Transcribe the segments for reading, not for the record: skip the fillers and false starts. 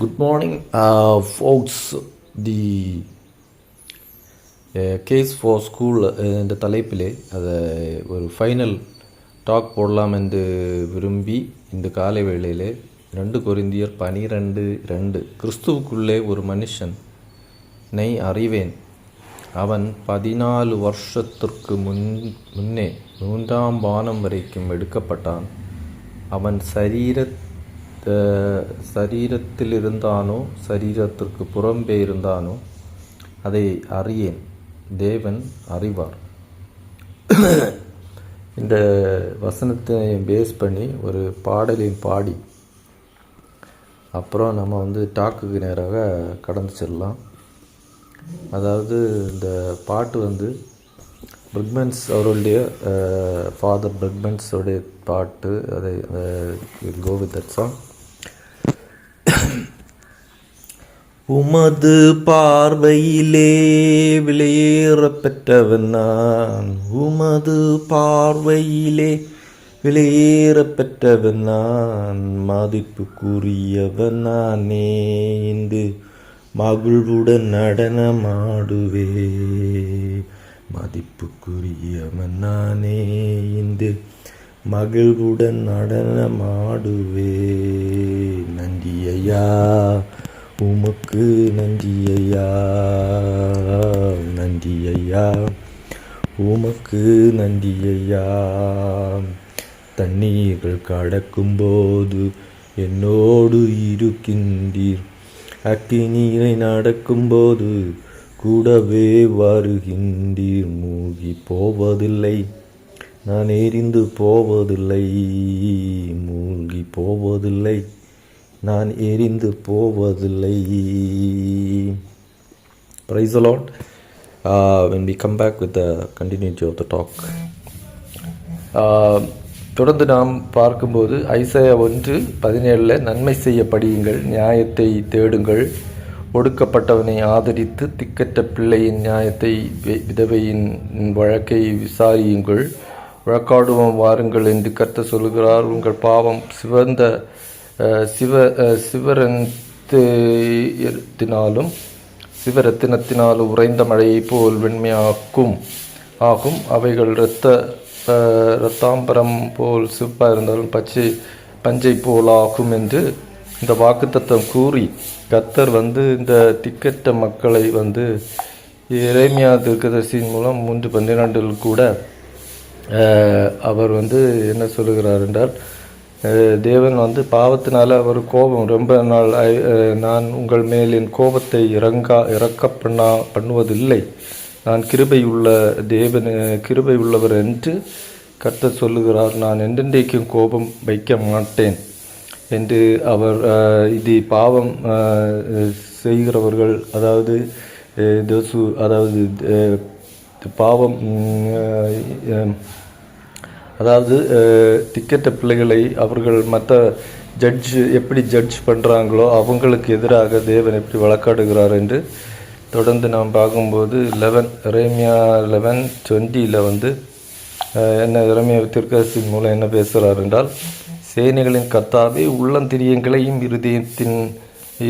Good morning, folks. The case for school இந்த தலைப்பிலே அதை ஒரு ஃபைனல் டாக் போடலாம் என்று விரும்பி இந்த காலை வேளையிலே 2 கொரிந்தியர் 12:2 கிறிஸ்துவுக்குள்ளே ஒரு மனுஷனை அறிவேன், அவன் 14 வருஷத்திற்கு முன்னே 3ஆம் வானம் வரைக்கும் எடுக்கப்பட்டான். அவன் சரீரத்தில் இருந்தானோ சரீரத்திற்கு புறம்பே இருந்தானோ அதை அறியேன், தேவன் அறிவார். இந்த வசனத்தை பேஸ் பண்ணி ஒரு பாடலையும் பாடி அப்புறம் நம்ம டாக்குக்கு நேராக கடந்து செல்லலாம். அதாவது இந்த பாட்டு பிரிக்மென்ஸ் அவருடைய ஃபாதர் பிரிக்மென்ஸோடைய பாட்டு. அதை கோ வித் தட் சாங். உமது பார்வையிலே விலையேற பெற்றவன் நான், உமது பார்வையிலே விலையேற பெற்றவன் நான், மதிப்புக்குரியவன் நானே, இன்று மகிழ்வுடன் நடனமாடுவே, மதிப்புக்குரியவன் நானே, இன்று மகிழ்வுடன் நடனமாடுவே. நன்றி ஐயா, உமக்கு நன்றி ஐயா, நன்றி ஐயா, உமக்கு நன்றி ஐயா. தண்ணீர்கள் கடக்கும்போது என்னோடு இருக்கின்றீர், அக்கினியை நடக்கும்போது கூடவே வருகின்றீர். மூழ்கி போவதில்லை, நான் எரிந்து போவதில்லை, மூழ்கி போவதில்லை, நான் எரிந்து போவதில்லை. Praise the Lord. When we come back with the continuity of the talk, தொடர்ந்து நாம் பார்க்கும்போது ஐசாயா 1:17 நன்மை செய்ய படியுங்கள், நியாயத்தை தேடுங்கள், ஒடுக்கப்பட்டவனை ஆதரித்து திக்கற்ற பிள்ளையின் நியாயத்தை, விதவையின் வழக்கை விசாரியுங்கள், வழக்காடுவோம் வாருங்கள் என்று கர்த்தர் சொல்கிறார். உங்கள் பாவம் சிவரத்தினத்தினாலும் உறைந்த மழையை போல் வெண்மையாக்கும் ஆகும். அவைகள் இரத்தாம்பரம் போல் சிவப்பாக இருந்தாலும் பஞ்சை போல் ஆகும் என்று இந்த வாக்குத்தத்தம் கூறி கர்த்தர் இந்த திக்கற்ற மக்களை எரேமியா தீர்க்கதரிசியின் மூலம் 3:12 கூட அவர் என்ன சொல்லுகிறார் என்றால், தேவன் பாவத்தினால அவர் கோபம் ரொம்ப நாள், நான் உங்கள் மேல் என் கோபத்தை இறக்க பண்ணுவதில்லை, நான் கிருபை உள்ளவர் என்று கர்த்தர் சொல்லுகிறார். நான் என்றென்றைக்கும் கோபம் வைக்க மாட்டேன் என்று அவர் இது பாவம் செய்கிறவர்கள், அதாவது பாவம் திக்கற்ற பிள்ளைகளை அவர்கள் மற்ற எப்படி ஜட்ஜ் பண்ணுறாங்களோ அவங்களுக்கு எதிராக தேவன் எப்படி வழக்காடுகிறார் என்று தொடர்ந்து நாம் பார்க்கும்போது எரேமியா 11:20 என்ன எரேமியா தீர்க்கதரிசியின் மூலம் என்ன பேசுகிறார் என்றால், சேனைகளின் கர்த்தாவே, உள்ளந்திரியங்களையும்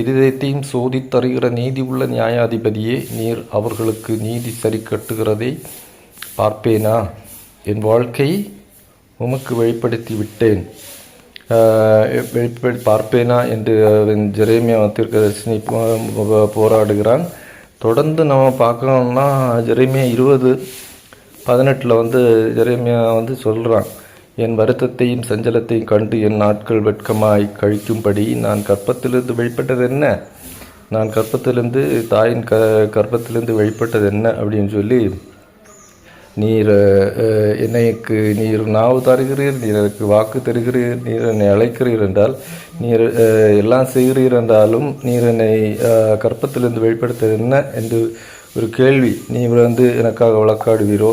இருதயத்தையும் சோதித்தருகிற நீதி உள்ள நியாயாதிபதியே, நீர் அவர்களுக்கு நீதி சரி கட்டுகிறதை பார்ப்பேனா? என் வாழ்க்கை உமக்கு வெளிப்படுத்தி விட்டேன், பார்ப்பேனா என்று எரேமியா தீர்க்கதரிசி போராடுகிறான். தொடர்ந்து நம்ம பார்க்கணும்னா எரேமியா 20:18 எரேமியா சொல்கிறான், என் வருத்தத்தையும் சஞ்சலத்தையும் கண்டு என் நாட்கள் வெட்கமாய் கழிக்கும்படி நான் கர்ப்பத்திலிருந்து வெளிப்பட்டது என்ன, நான் கர்ப்பத்திலிருந்து தாயின் கர்ப்பத்திலிருந்து வெளிப்பட்டது என்ன அப்படின்னு சொல்லி, நீர் நீர் நாவு தருகிறீர், நீர் எனக்கு வாக்கு தருகிறீர், நீர் என்னை அழைக்கிறீர் என்றால், நீர் எல்லாம் செய்கிறீர் என்றாலும் நீர் என்னை கர்ப்பத்திலிருந்து வெளிப்படுத்தது என்ன என்று ஒரு கேள்வி. நீர் எனக்காக வழக்காடுவீரோ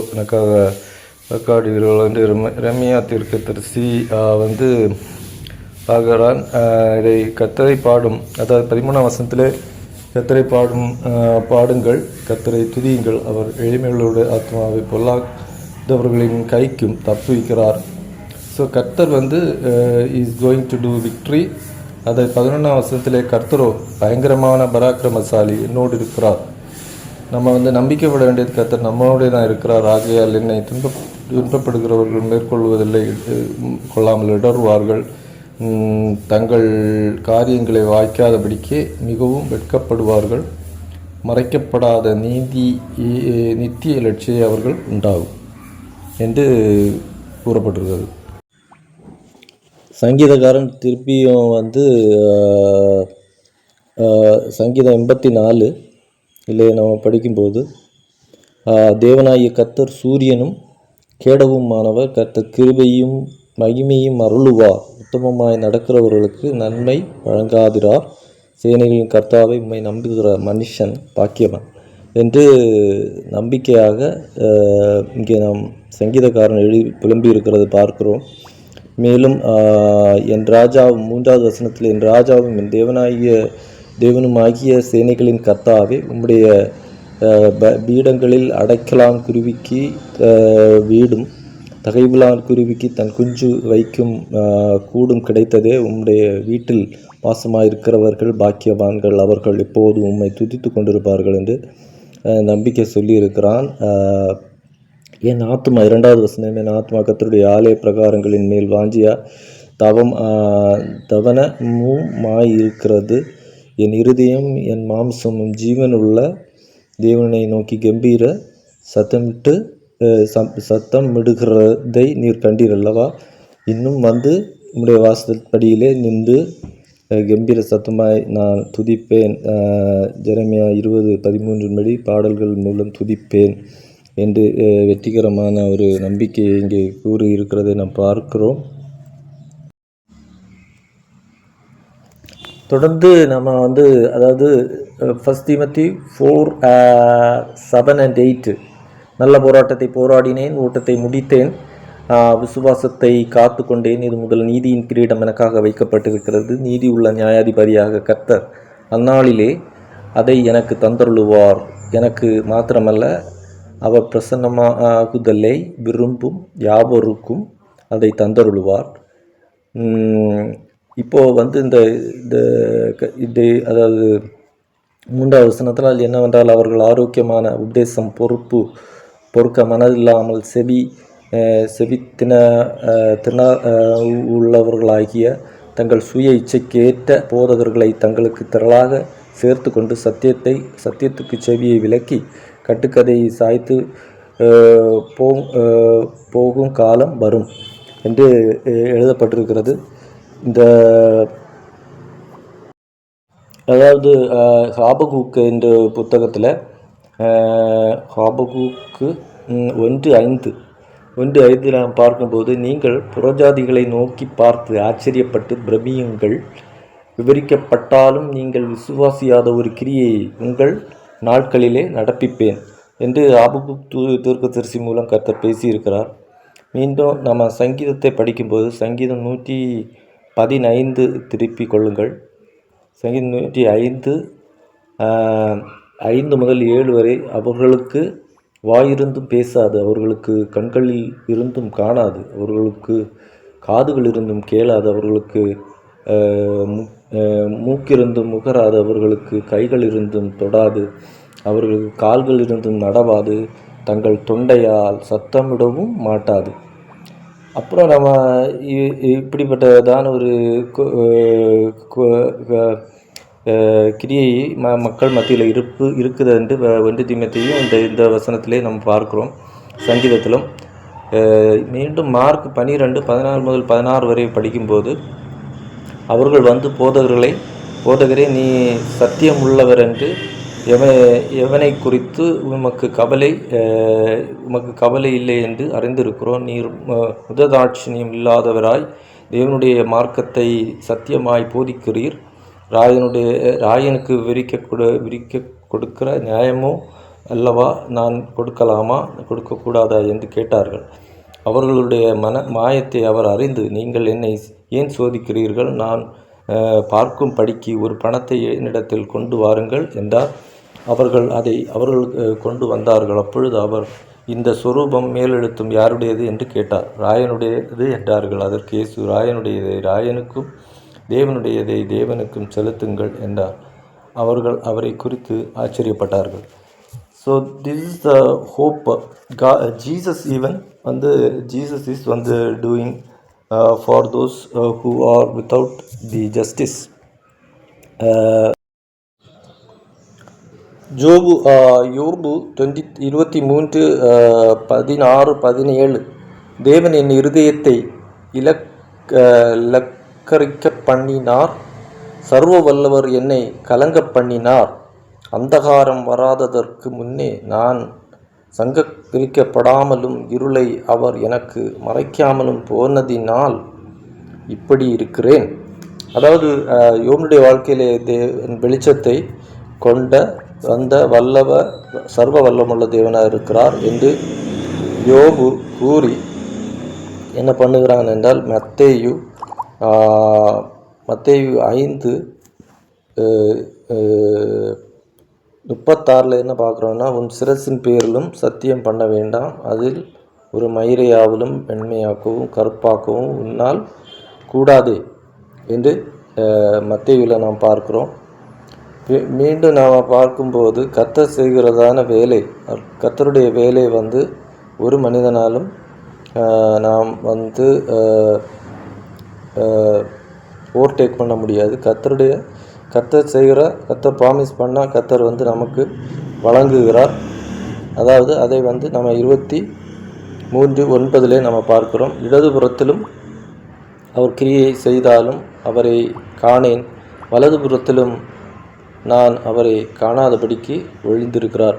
என்று எரேமியா தீர்க்கதரிசி பார்க்கிறான். இதை கர்த்தரை பாடும், அதாவது 13ஆம் வசனத்திலே கர்த்தரை பாடுங்கள், கர்த்தரை துதியுங்கள், அவர் எளிமையுள்ளவருடைய ஆத்மாவை பொல்லாதவர்களின் கைக்கும் தப்புவிக்கிறார். ஸோ கர்த்தர் is going to do victory அதை 11ஆம் வசனத்திலே கர்த்தரோ பயங்கரமான பராக்கிரமசாலி என்னோடு இருக்கிறார். நம்ம நம்பிக்கைப்பட வேண்டியது கர்த்தர் நம்மளோட தான் இருக்கிறார். ஆகையால் என்னை துன்பப்படுகிறவர்கள் மேற்கொள்வதில்லை, கொள்ளாமல் இடறுவார்கள். தங்கள் காரியங்களை வாய்க்காதபடிக்கு மிகவும் வெட்கப்படுவார்கள். மறைக்கப்படாத நித்திய லட்சிய அவர்கள் உண்டாகும் என்று கூறப்பட்டிருக்கிறது. சங்கீதக்காரன் திருப்பியும் சங்கீதம் 84 இல்லை நம்ம படிக்கும்போது, தேவனாகிய கர்த்தர் சூரியனும் கேடவுமானவர், கர்த்தர் கிருபையும் மகிமையும் அருளுவார், உத்தமமாய் நடக்கிறவர்களுக்கு நன்மை வழங்காதிரார், சேனைகளின் கர்த்தாவை உம்மை நம்புகிற மனுஷன் பாக்கியவன் என்று நம்பிக்கையாக இங்கே நாம் சங்கீதக்காரன் புலம்பியிருக்கிறது பார்க்கிறோம். மேலும் என் ராஜாவும் 3வது வசனத்தில், என் ராஜாவும் என் தேவனுமாகிய சேனைகளின் கர்த்தாவே, உம்முடைய பீடங்களில் அடைக்கலான் குருவிக்கு வீடும் தகைவிலான் குருவிக்கு தன் குஞ்சு வைக்கும் கூடும் கிடைத்ததே. உம்முடைய வீட்டில் வாசமாயிருக்கிறவர்கள் பாக்கியவான்கள், அவர்கள் எப்போதும் உம்மை துதித்து கொண்டிருப்பார்கள் என்று நம்பிக்கை சொல்லியிருக்கிறான். என் ஆத்மா 2வது வசனம், என் ஆத்மா கர்த்தருடைய ஆலய பிரகாரங்களின் மேல் வாஞ்சியா தவனமுமாயிருக்கிறது. என் இருதயம் என் மாம்சமும் ஜீவனுள்ள தேவனை நோக்கி கம்பீர சத்தமிடுகிறதை நீர் கண்டீர் அல்லவா. இன்னும் உம்முடைய வாசற்படியிலே நின்று கம்பீர சத்தமாய் நான் துதிப்பேன். ஜெரமியா 20:13 பாடல்கள் மூலம் துதிப்பேன் என்று வெற்றிகரமான ஒரு நம்பிக்கையை இங்கே கூறியிருக்கிறதை நாம் பார்க்கிறோம். தொடர்ந்து நம்ம அதாவது 1 தீமோத்தேயு 4:7 and 8, நல்ல போராட்டத்தை போராடினேன், ஓட்டத்தை முடித்தேன், விசுவாசத்தை காத்து கொண்டேன், இது முதல் நீதியின் கிரீடம் எனக்காக வைக்கப்பட்டிருக்கிறது, நீதி உள்ள நியாயாதிபதியாக கர்த்தர் அந்நாளிலே அதை எனக்கு தந்தருளுவார். எனக்கு மாத்திரமல்ல, அவர் பிரசன்னமாகுதலை விரும்பும் யாவருக்கும் அதை தந்தருளுவார். இப்போது அதாவது 3வது வசனத்தில் என்னவென்றால், அவர்கள் ஆரோக்கியமான உபதேசம் பொறுக்க மனதில்லாமல் செவித்தின உள்ளவர்களாகிய தங்கள் சுய இச்சைக்கேற்ற போதகர்களை தங்களுக்கு திரளாக சேர்த்து கொண்டு சத்தியத்துக்கு செவியை விலக்கி கட்டுக்கதையை சாய்த்து போகும் காலம் வரும் என்று எழுதப்பட்டிருக்கிறது. அதாவது ஹாபகூக்கு என்ற புத்தகத்தில் ஹாபகூக்கு 1:5 நாம் பார்க்கும்போது, நீங்கள் புறஜாதிகளை நோக்கி பார்த்து ஆச்சரியப்பட்டு பிரமியுங்கள், விவரிக்கப்பட்டாலும் நீங்கள் விசுவாசியாத ஒரு கிரியை உங்கள் நாட்களிலே நடப்பிப்பேன் என்று ஆபகூக் தீர்க்கதரிசி மூலம் கர்த்தர் பேசியிருக்கிறார். மீண்டும் நம்ம சங்கீதத்தை படிக்கும்போது சங்கீதம் 115 திருப்பி கொள்ளுங்கள். சங்கீதம் 105 5 முதல் 7 வரை, அவர்களுக்கு வாயிருந்தும் பேசாது, அவர்களுக்கு கண்களில் இருந்தும் காணாது, அவர்களுக்கு காதுகள் இருந்தும் கேளாது, அவர்களுக்கு மூக்கிருந்தும் முகராது, அவர்களுக்கு கைகள் இருந்தும் தொடாது, அவர்களுக்கு கால்கள் இருந்தும் நடவாது, தங்கள் தொண்டையால் சத்தமிடவும் மாட்டாது. அப்புறம் நம்ம இப்படிப்பட்டதான ஒரு கிரியை மக்கள் மத்தியில் இருக்குது என்று 1 தீமோத்தேயும் இந்த வசனத்திலே நம்ம பார்க்குறோம். சங்கீதத்திலும் மீண்டும் மார்க் 12:14 முதல் 16 வரை படிக்கும்போது, அவர்கள் போதகரே நீ சத்தியம் உள்ளவர் என்று எவனை குறித்து உமக்கு கவலை இல்லை என்று அறிந்திருக்கிறோம். நீர் முததாட்சியம் இல்லாதவராய் தேவனுடைய மார்க்கத்தை சத்தியமாய் போதிக்கிறீர். ராயனுக்கு விரிக்க கொடுக்கிற நியாயமோ அல்லவா நான் கொடுக்கலாமா கொடுக்கக்கூடாதா என்று கேட்டார்கள். அவர்களுடைய மாயத்தை அவர் அறிந்து, நீங்கள் என்னை ஏன் சோதிக்கிறீர்கள், நான் பார்க்கும் படிக்கு ஒரு பணத்தை என்னிடத்தில் கொண்டு வாருங்கள் என்றார். அவர்கள் கொண்டு வந்தார்கள். அப்பொழுது அவர், இந்த சொரூபம் மேலெழுத்தும் யாருடையது என்று கேட்டார். ராயனுடையது என்றார்கள். அதற்கு இயேசு, ராயனுடையது, ராயனுக்கும் தேவனுடையதை தேவனுக்கும் செலுத்துங்கள் என்றார். அவர்கள் அவரை குறித்து ஆச்சரியப்பட்டார்கள். So this is the hope. Jesus even Jesus is doing for those who are without the justice. யோபு 23:16-17. தேவன் என் இருதயத்தை இலக்கரிக்க பண்ணினார், சர்வ வல்லவர் என்னை கலங்க பண்ணினார். அந்தகாரம் வராததற்கு முன்னே நான் சங்கரிக்கப்படாமலும் இருளை அவர் எனக்கு மறைக்காமலும் போனதினால் இப்படி இருக்கிறேன். அதாவது யோபுடைய வாழ்க்கையிலே வெளிச்சத்தை கொண்ட சர்வ வல்லமுள்ள தேவனாக இருக்கிறார் என்று யோபு கூறி என்ன பண்ணுகிறான் என்றால், மத்தேயு 5:36 என்ன பார்க்குறோன்னா, உன் சிரசின் பேரிலும் சத்தியம் பண்ண வேண்டாம், அதில் ஒரு மயிரையாவலும் வெண்மையாக்கவும் கருப்பாக்கவும் உன்னால் கூடாதே என்று மத்தேயுவில் நாம் பார்க்கிறோம். மீண்டும் நாம் பார்க்கும்போது கர்த்தர் செய்கிறதான வேலை, கர்த்தருடைய வேலை ஒரு மனிதனாலும் நாம் ஓவர்டேக் பண்ண முடியாது. கர்த்தர் ப்ராமிஸ் பண்ணால் கர்த்தர் நமக்கு வழங்குகிறார். அதாவது அதை நம்ம 23:9 நம்ம பார்க்கிறோம். இடதுபுறத்திலும் அவர் கிரியை செய்தாலும் அவரை காணேன், வலதுபுறத்திலும் நான் அவரை காணாதபடிக்கு ஒழிந்திருக்கிறார்.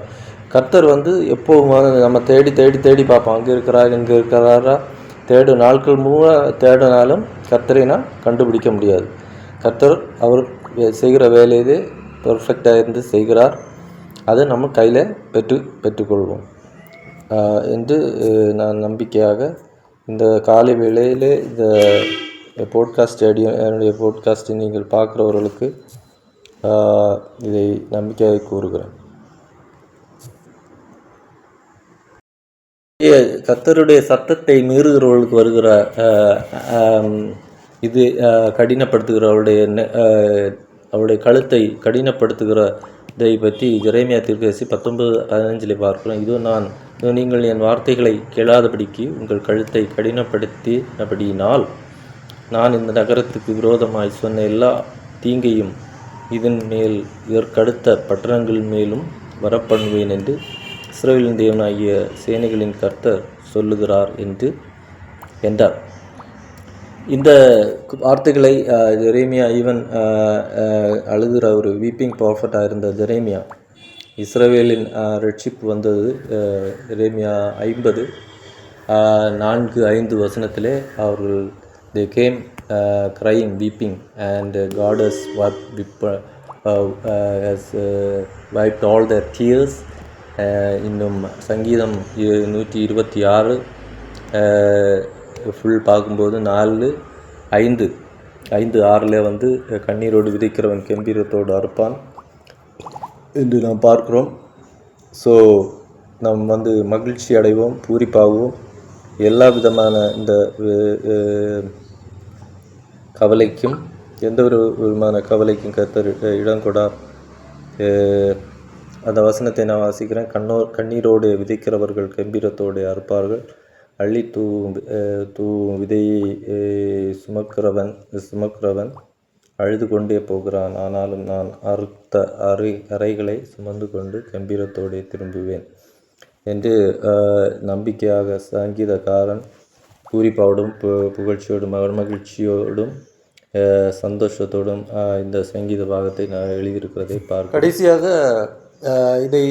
கர்த்தர் எப்போவும் நம்ம தேடி தேடி தேடி பார்ப்போம், அங்கே இருக்கிறார் இங்கே இருக்கிறாரா நாட்கள் தேடினாலும் கர்த்தரை நான் கண்டுபிடிக்க முடியாது. கர்த்தர் அவர் செய்கிற வேலையிலே பெர்ஃபெக்டாக இருந்து செய்கிறார். அதை நம்ம கையில் பெற்றுக்கொள்வோம் என்று நான் நம்பிக்கையாக இந்த காலை வேளையிலே இந்த என்னுடைய போட்காஸ்ட்டை நீங்கள் பார்க்குறவர்களுக்கு இதை நம்பிக்கையாக கூறுகிறேன். கர்த்தருடைய சத்தத்தை மீறுகிறவர்களுக்கு வருகிற இது கடினப்படுத்துகிற அவருடைய கழுத்தை கடினப்படுத்துகிறதை பற்றி எரேமியா தீர்க்கதரிசி 19:15 பார்க்கிறோம். இதோ நீங்கள் என் வார்த்தைகளை கேளாதபடிக்கு உங்கள் கழுத்தை கடினப்படுத்தினபடியினால் நான் இந்த நகரத்துக்கு விரோதமாய் சொன்ன எல்லா தீங்கையும் இதன் மேல் இதற்கடுத்த பட்டணங்கள் மேலும் வரப்பண்ணுவேன் என்று இஸ்ரவேலின் தேவனாகிய சேனைகளின் கர்த்தர் சொல்லுகிறார் என்றார். இந்த வார்த்தைகளை ஜெரேமியா ஈவன் அழுகிற ஒரு வீப்பிங் ப்ராஃபட்டாக இருந்த ஜெரேமியா, இஸ்ரவேலின் ரட்சிப்பு வந்தது எரேமியா 50:4-5 அவர்கள் they came crying, weeping, and God has wiped all their tears. இன்னும் சங்கீதம் 126 ஃபுல் பார்க்கும்போது 4:5-6 கண்ணீரோடு விதைக்கிறவன் கம்பீரத்தோடு அறுப்பான் என்று நாம் பார்க்கிறோம். ஸோ நாம் மகிழ்ச்சி அடைவோம், பூரிப்பாகவும், எல்லா விதமான இந்த கவலைக்கும் எந்த ஒரு விதமான கவலைக்கும் கர்த்தர் இடம் கொடார். அந்த வசனத்தை நான் வாசிக்கிறேன். கண்ணீரோடு விதைக்கிறவர்கள் கம்பீரத்தோடு அறுப்பார்கள், அள்ளி தூவும் விதையை சுமக்கிறவன் அழுது கொண்டே போகிறான், ஆனாலும் நான் அறுத்த அறைகளை சுமந்து கொண்டு கம்பீரத்தோடு திரும்புவேன் என்று நம்பிக்கையாக சங்கீதக்காரன் பூரிப்பாவோடும் புகழ்ச்சியோடும் மகிழ்ச்சியோடும் சந்தோஷத்தோடும் இந்த சங்கீத பாகத்தை நான் எழுதியிருக்கிறதை பார்க்க. கடைசியாக இதை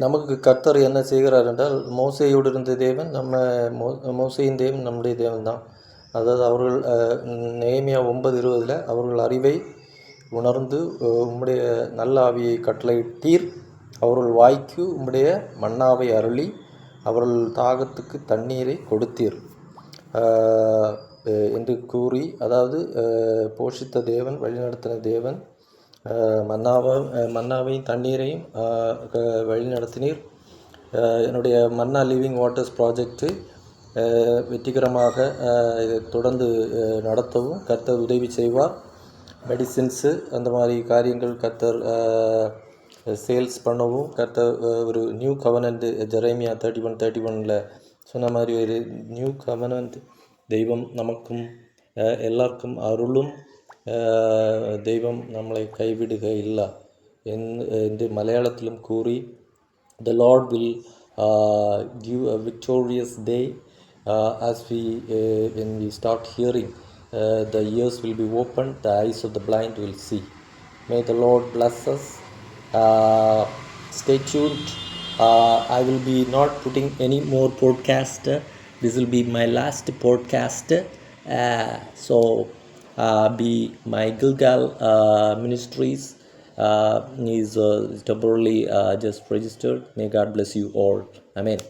நமக்கு கர்த்தர் என்ன செய்கிறார் என்றால், மோசேயோடு இருந்த தேவன் மோசேயின் தேவன் நம்முடைய தேவன் தான். அதாவது அவர்கள் நெகேமியா 9:20 அவர்கள் அறிவை உணர்ந்து உம்முடைய நல்ல ஆவியை கட்டளையிட்டீர், அவர்கள் வாய்க்கு உம்முடைய மன்னாவை அருளி அவர்கள் தாகத்துக்கு தண்ணீரை கொடுத்தீர் என்று கூறி, அதாவது போஷித்த தேவன், வழிநடத்தின தேவன், மன்னாவையும் தண்ணீரையும் வழிநடத்தினீர். என்னுடைய மன்னா லிவிங் வாட்டர்ஸ் ப்ராஜெக்டு வெற்றிகரமாக இதை தொடர்ந்து நடத்தவும் கர்த்தர் உதவி செய்வார். மெடிசின்ஸு அந்த மாதிரி காரியங்கள் கர்த்தர் சேல்ஸ் பண்ணவும் கர்த்தர் ஒரு நியூ கவனன்ட் ஜெரேமியா 31:31 சொன்ன மாதிரி ஒரு நியூ கவனன்ட் தெய்வம் நமக்கும் எல்லாருக்கும் அருளும். தெய்வம் நம்மளை கைவிடுக இல்லை என்று மலையாளத்திலும் கூறி the Lord will give a victorious day as when we start hearing. The ears will be opened, the eyes of the blind will see. May the Lord bless us. Stay tuned. I will be not putting any more podcast. This will be my last podcast. So be my Gilgal Ministries is temporarily just registered. May God bless you all. Amen.